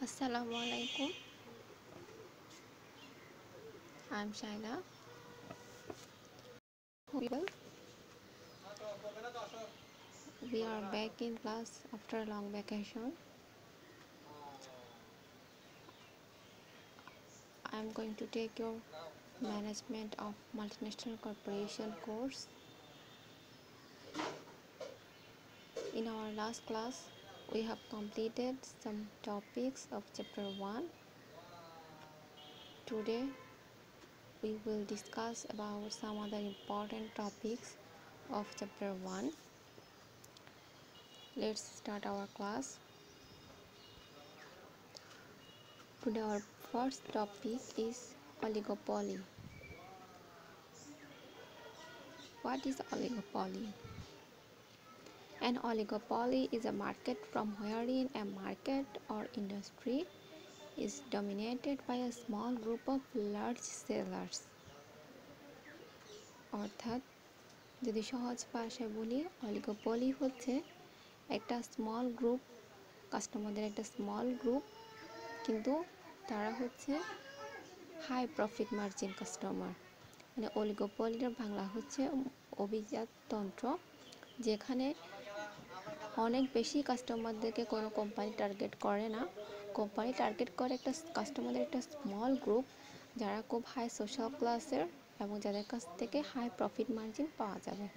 Assalamu alaikum. I'm Shaila. People, we are back in class after a long vacation. I'm going to take your Management of Multinational Corporation course. In our last class, we have completed some topics of chapter 1. Today, we will discuss about some other important topics of chapter 1. Let's start our class. Today, our first topic is oligopoly. What is oligopoly? An oligopoly is a market from wherein a market or industry is dominated by a small group of large sellers. অর্থাৎ যদি সহজ ভাষায় বলি, oligopoly হচ্ছে একটা small group, কাস্টমারদের একটা small group, কিন্তু তারা হচ্ছে হাই প্রফিট মার্জিন কাস্টমার। মানে অলিগোপলির বাংলা হচ্ছে অভিজাততন্ত্র, যেখানে অনেক বেশি কাস্টমারদেরকে কোনো কোম্পানি টার্গেট করে না। কোম্পানি টার্গেট করে একটা কাস্টমারদের একটা স্মল গ্রুপ, যারা খুব হাই সোশ্যাল ক্লাসের এবং যাদের কাছ থেকে হাই প্রফিট মার্জিন পাওয়া যাবে।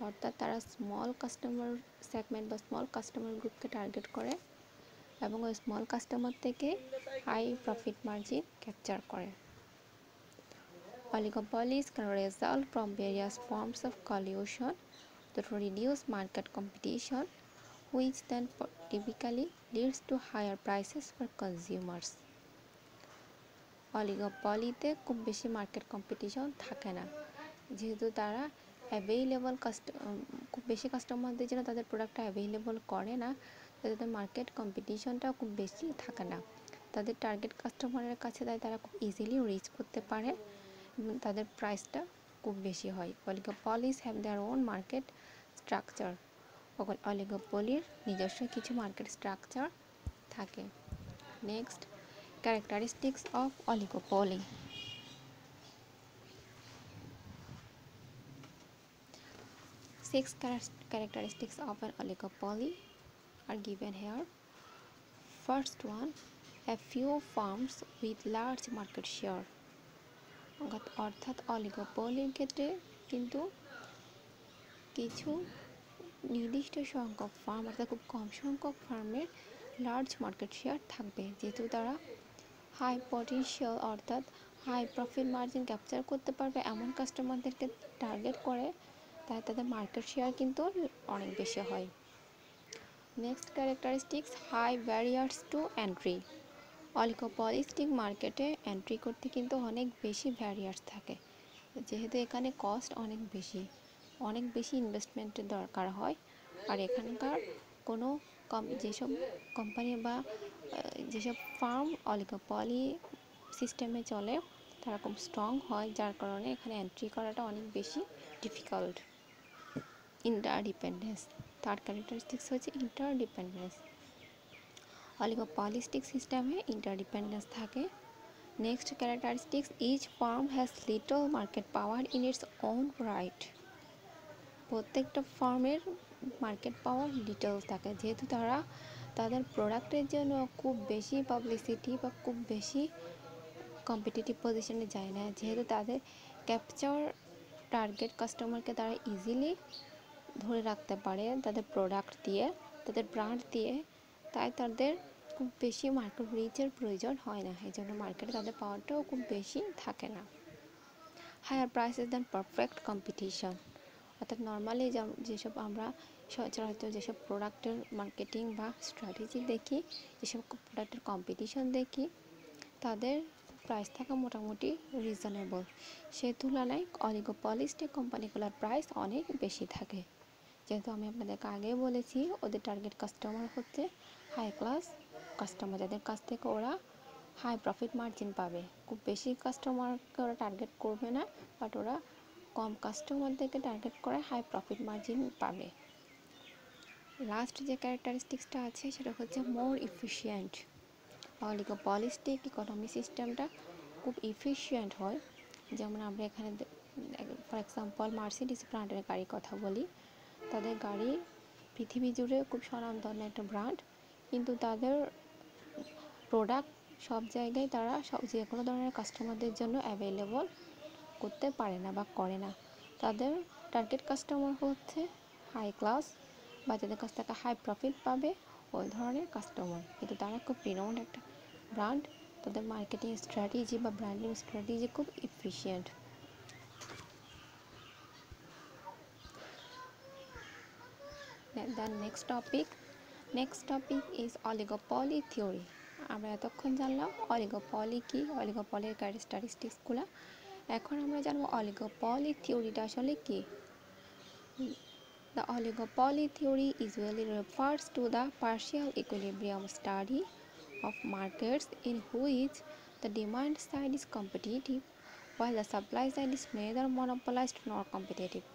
অর্থাৎ তারা স্মল কাস্টমার সেগমেন্ট বা স্মল কাস্টমার গ্রুপকে টার্গেট করে এবং ওই স্মল কাস্টমার থেকে হাই প্রফিট মার্জিন ক্যাপচার করে। Oligopolies can result from various forms of collusion to reduce market competition, which then typically leads to higher prices for consumers. অলিগোপলিতে খুব বেশি market competition থাকে না, যেহেতু তারা অ্যাভেইলেবল খুব বেশি কাস্টমারদের জন্য তাদের প্রোডাক্টটা অ্যাভেইলেবল করে না, তাদের মার্কেট কম্পিটিশনটাও খুব বেশি থাকে না। তাদের টার্গেট কাস্টমারের কাছে তারা খুব ইজিলি রিচ করতে পারে এবং তাদের প্রাইসটা খুব বেশি হয়। Oligopolies have their own market structure. অলিগোপলির নিজস্ব কিছু মার্কেট স্ট্রাকচার থাকে। Next, characteristics of oligopoly. Six characteristics of an oligopoly are given here. First one, a few firms with large market share. অর্থাৎ অলিগোপলির ক্ষেত্রে কিন্তু কিছু নির্দিষ্ট সংখ্যক ফার্ম, অর্থাৎ খুব কম সংখ্যক ফার্মের লার্জ মার্কেট শেয়ার থাকবে, যেহেতু তারা হাই পটেনশিয়াল অর্থাৎ হাই প্রফিট মার্জিন ক্যাপচার করতে পারবে এমন কাস্টমারদেরকে টার্গেট করে, তাই তাদের মার্কেট শেয়ার কিন্তু অনেক বেশি হয়। Next characteristics, high barriers to entry. Oligopolistic মার্কেটে এন্ট্রি করতে কিন্তু অনেক বেশি ব্যারিয়ার্স থাকে, যেহেতু এখানে কস্ট অনেক বেশি ইনভেস্টমেন্টের দরকার হয়। আর এখানকার কোনো যেসব কোম্পানি বা যেসব ফার্ম অলিগোপলি সিস্টেমে চলে তারা খুব স্ট্রং হয়, যার কারণে এখানে এন্ট্রি করাটা অনেক বেশি ডিফিকাল্ট। ইন্টারডিপেন্ডেন্স, থার্ড ক্যারেক্টারিস্টিক্স হচ্ছে ইন্টারডিপেন্ডেন্স। অলিগোপলিস্টিক সিস্টেমে ইন্টারডিপেন্ডেন্স থাকে। Next characteristics, each firm has little market power in its own right. প্রত্যেকটা ফার্মের মার্কেট পাওয়ার লিটল থাকে, যেহেতু তারা তাদের প্রোডাক্টের জন্য খুব বেশি পাবলিসিটি বা খুব বেশি কম্পিটিটিভ পজিশনে যায় না, যেহেতু তাদের ক্যাপচার টার্গেট কাস্টমারকে তারা ইজিলি ধরে রাখতে পারে তাদের প্রোডাক্ট দিয়ে, তাদের ব্র্যান্ড দিয়ে, তাই তাদের খুব বেশি মার্কেট রিচের প্রয়োজন হয় না, এই জন্য মার্কেটে তাদের পাওয়ারটাও খুব বেশি থাকে না। Higher prices than perfect competition, অর্থাৎ নর্মালি যেসব আমরা সচরাচর যেসব প্রোডাক্টের মার্কেটিং বা স্ট্র্যাটেজি দেখি, যেসব প্রোডাক্টের কম্পিটিশন দেখি, তাদের প্রাইস থাকা মোটামুটি রিজনেবল। সে তুলনায় অলিগোপলিস্টিক কোম্পানিগুলোর প্রাইস অনেক বেশি থাকে, যেহেতু আমি আপনাদেরকে আগেই বলেছি ওদের টার্গেট কাস্টমার হচ্ছে হাই ক্লাস কাস্টমার, যাদের কাছ থেকে ওরা হাই প্রফিট মার্জিন পাবে। খুব বেশি কাস্টমারকে ওরা টার্গেট করবে না, বাট ওরা কম কাস্টমারদেরকে টার্গেট করে হাই প্রফিট মার্জিন পাবে। লাস্ট যে ক্যারেক্টারিস্টিক্সটা আছে সেটা হচ্ছে মোর এফিশিয়েন্ট। অলিগোপলিস্টিক ইকোনমি সিস্টেমটা খুব ইফিশিয়েন্ট হয়। যেমন আমরা এখানে ফর এক্সাম্পল মার্সিডিজ ব্র্যান্ডের গাড়ির কথা বলি। তাদের গাড়ি পৃথিবী জুড়ে খুব স্বনামধন্য একটা ব্র্যান্ড, কিন্তু তাদের প্রোডাক্ট সব জায়গায় তারা যে কোনো ধরনের কাস্টমারদের জন্য অ্যাভেলেবল করতে পারে না বা করে না। তাদের টার্গেট কাস্টমার হচ্ছে হাই ক্লাস বা যাদের কাছ থেকে হাই প্রফিট পাবে ওই ধরনের কাস্টমার, কিন্তু তারা খুব রিনাউন্ড একটা ব্র্যান্ড। তাদের মার্কেটিং স্ট্র্যাটেজি বা ব্র্যান্ডিং স্ট্র্যাটেজি খুব efficient. Next topic is oligopoly theory. আমরা এতক্ষণ জানলাম অলিগোপলি কি, অলিগোপলির ক্যারেক্টারিস্টিক্সগুলো। এখন আমরা জানবো অলিগোপলি থিওরিটা আসলে কি। The oligopoly theory usually refers to the partial equilibrium study of markets in which the demand side is competitive while the supply side is neither monopolized nor competitive.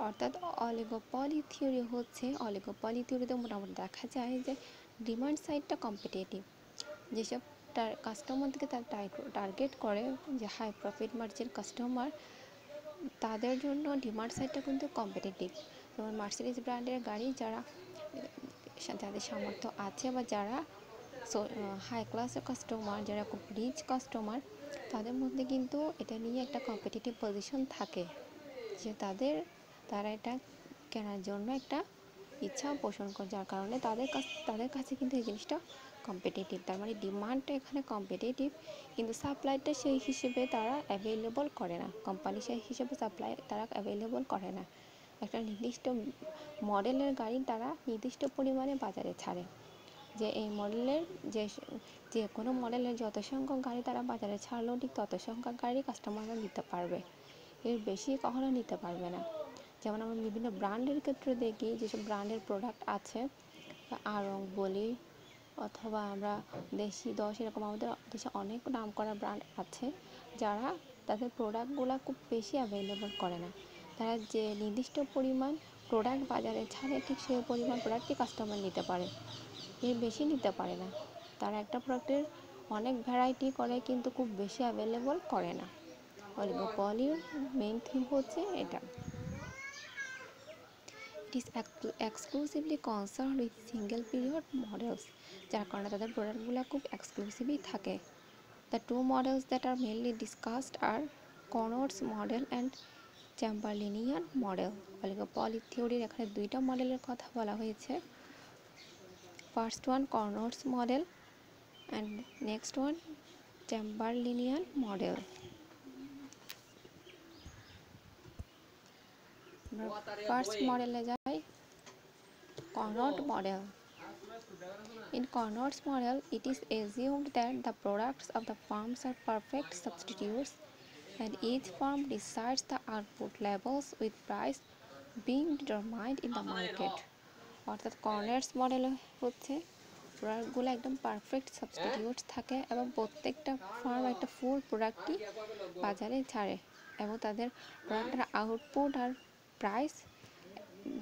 অর্থাৎ অলিগোপলি থিওরি হচ্ছে, oligopoly থিওরিতে মোটামুটি দেখা যায় যে demand সাইডটা competitive. যেসব কাস্টমারদেরকে তার target করে, যে হাই প্রফিট মার্জিন কাস্টমার, তাদের জন্য ডিমান্ড সাইডটা কিন্তু কম্পিটিটিভ। যেমন মার্সিডিজ ব্র্যান্ডের গাড়ি যাদের সামর্থ্য আছে বা যারা হাই ক্লাসের কাস্টমার, যারা খুব রিচ কাস্টমার, তাদের মধ্যে কিন্তু এটা নিয়ে একটা কম্পিটিটিভ পজিশন থাকে, যে তারা এটা কেনার জন্য একটা ইচ্ছা পোষণ করে, যার কারণে তাদের কাছে কিন্তু এই জিনিসটা কম্পিটিটিভ। তার মানে ডিমান্ডটা এখানে কম্পিটিটিভ, কিন্তু সাপ্লাইটা সেই হিসেবে তারা অ্যাভেলেবল করে না, কোম্পানি সেই হিসেবে সাপ্লাই তারা অ্যাভেলেবল করে না। একটা নির্দিষ্ট মডেলের গাড়ি তারা নির্দিষ্ট পরিমাণে বাজারে ছাড়ে, যে এই মডেলের যে কোনো মডেলের যত সংখ্যক গাড়ি তারা বাজারে ছাড়লেও ঠিক তত সংখ্যক গাড়ি কাস্টমাররা নিতে পারবে, এর বেশি কখনো নিতে পারবে না। যেমন আমরা বিভিন্ন ব্র্যান্ডের ক্ষেত্রে দেখি, যেসব ব্র্যান্ডের প্রোডাক্ট আছে, আড়ং বলি অথবা আমরা দেশি 10, এরকম আমাদের দেশে অনেক নাম করা ব্র্যান্ড আছে, যারা তাদের প্রোডাক্টগুলো খুব বেশি অ্যাভেলেবল করে না। তারা যে নির্দিষ্ট পরিমাণ প্রোডাক্ট বাজারে ছাড়ে, ঠিক সেই পরিমাণ প্রোডাক্টই কাস্টমার নিতে পারে, এর বেশি নিতে পারে না। তারা একটা প্রোডাক্টের অনেক ভ্যারাইটি করে, কিন্তু খুব বেশি অ্যাভেলেবল করে না। অলিগোপলির মেইন থিম হচ্ছে এটা। It is exclusively concerned with single period models, যার কারণে তাদের প্রোডাক্টগুলো খুব এক্সক্লুসিভই থাকে। The two models that are mainly discussed are Connor's model and Chamberlainian model. Oligopoly থিওরির এখানে দুইটা মডেলের কথা বলা হয়েছে। First one Connor's model and next one Chamberlainian model. First model যাই, Connor's model. In Connor's model, it is assumed that the products of the firms are perfect substitutes, and each firm decides the output levels with price being determined in the market. অর্থাৎ corners মডেলে হচ্ছে প্রোডাক্টগুলো একদম perfect substitutes থাকে এবং প্রত্যেকটা farm একটা ফুল প্রোডাক্টই বাজারে ছাড়ে এবং তাদের প্রোডাক্টের আউটপুট আর প্রাইস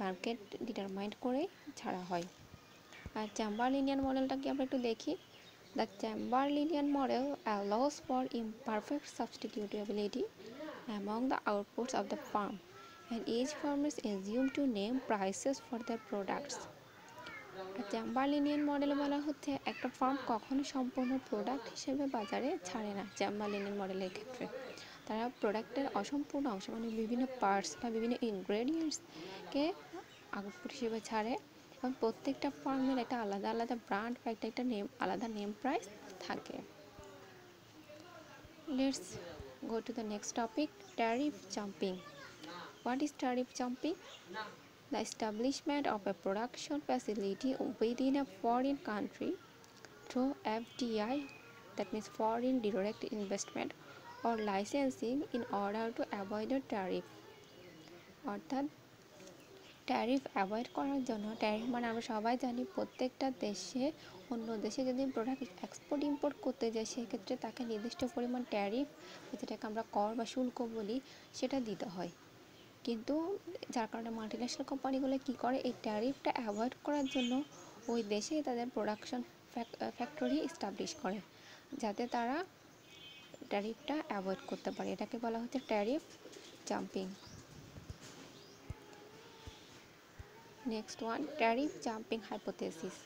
মার্কেট ডিটারমাইন্ড করে ছাড়া হয়। আর চ্যাম্বারলিনিয়ান মডেলটাকে আমরা একটু দেখি। The Chamberlainian model allows for imperfect substitutability among the outputs of the firm, and each firm is assumed to name prices for their products. চ্যাম্বারলিনিয়ান মডেলে বলা হচ্ছে একটা ফার্ম কখনো সম্পূর্ণ প্রোডাক্ট হিসেবে বাজারে ছাড়ে না। চ্যাম্বারলিনিয়ান মডেলের ক্ষেত্রে তারা প্রোডাক্টের অসম্পূর্ণ অংশ, মানে বিভিন্ন পার্টস বা বিভিন্ন ইনগ্রেডিয়েন্টসকে আউটপুট হিসেবে ছাড়ে, এবং প্রত্যেকটা ফার্মের একটা আলাদা আলাদা ব্র্যান্ড বা একটা আলাদা নেম প্রাইস থাকে। Let's go to the next topic, tariff jumping. What is tariff jumping? The establishment of a production facility within a foreign country through FDI, that means foreign direct investment, or licensing in order to avoid a tariff. অর্থাৎ tariff avoid করার জন্য, tariff মানে আমরা সবাই জানি প্রত্যেকটা দেশে অন্য দেশে যদি প্রোডাক্ট এক্সপোর্ট ইম্পোর্ট করতে যায় সেক্ষেত্রে তাকে নির্দিষ্ট পরিমাণ ট্যারিফ, যেটাকে আমরা কর বা শুল্ক বলি, সেটা দিতে হয়। কিন্তু যার কারণে মাল্টিন্যাশনাল কোম্পানিগুলো কী করে, এই ট্যারিফটা অ্যাভয়েড করার জন্য ওই দেশেই তাদের প্রোডাকশন ফ্যাক্টরি এস্টাবলিশ করে, যাতে তারা ট্যারিফটা অ্যাভয়েড করতে পারে। এটাকে বলা হচ্ছে tariff jumping. Next one, tariff jumping hypothesis.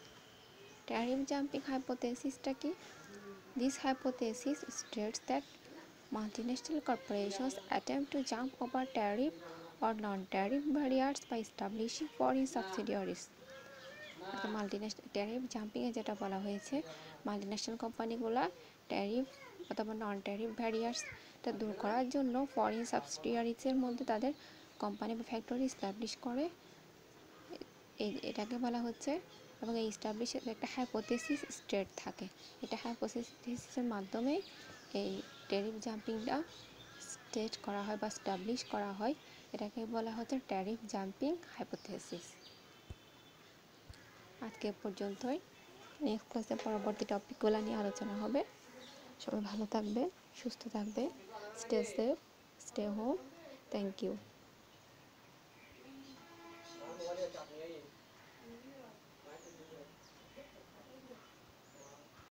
Tariff jumping হাইপোথেসিসটা কি? This hypothesis states that multinational corporations attempt to jump over tariff or non-tariff barriers by establishing foreign subsidiaries. Multinational tariff জাম্পিংয়ে যেটা বলা হয়েছে, মাল্টিন্যাশনাল কোম্পানিগুলো ট্যারিফ অথবা নন tariff ব্যারিয়ার্সটা দূর করার জন্য ফরেন সাবসিডিয়ারিজের মধ্যে তাদের কোম্পানি বা ফ্যাক্টরি এস্টাবলিশ করে, এটাকে বলা হচ্ছে। এবং এই এস্টাবলিশের একটা হাইপোথেসিস স্টেট থাকে, এটা হাইপোথেসিসের মাধ্যমে এই ট্যারিফ জাম্পিংটা স্টেট করা হয় বা এস্টাবলিশ করা হয়, এটাকে বলা হচ্ছে ট্যারিফ জাম্পিং হাইপোথেসিস। আজকে পর্যন্তই, নেক্সট ক্লাসে পরবর্তী টপিকগুলো নিয়ে আলোচনা হবে। সবাই ভালো থাকবে, সুস্থ থাকবে, stay safe, stay home. Thank you.